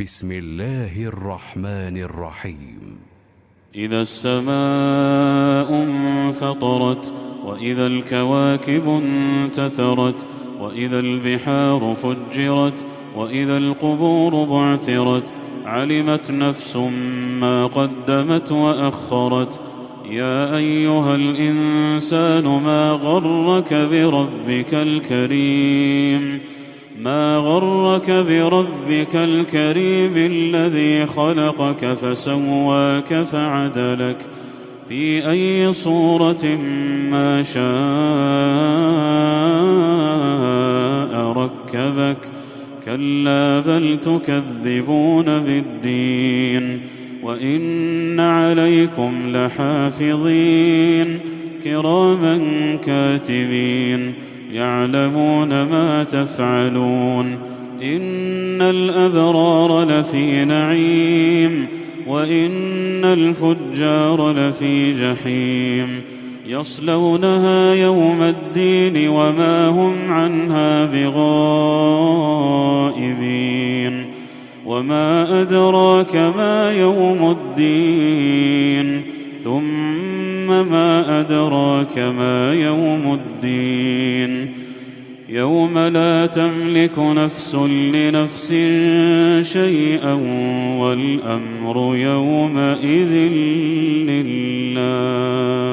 بسم الله الرحمن الرحيم. إذا السماء انفطرت وإذا الكواكب انتثرت وإذا البحار فجرت وإذا القبور بعثرت علمت نفس ما قدمت وأخرت. يا أيها الإنسان ما غرك بربك الكريم الذي خلقك فسواك فعدلك في أي صورة ما شاء ركبك. كلا بل تكذبون بالدين وإن عليكم لحافظين كراما كاتبين يعلمون ما تفعلون. إن الأبرار لفي نعيم وإن الفجار لفي جحيم يصلونها يوم الدين وما هم عنها بغائبين. وما أدراك ما يوم الدين ثم ما أدراك ما يوم الدين يوم لا تملك نفس لنفس شيئا والأمر يومئذ لله.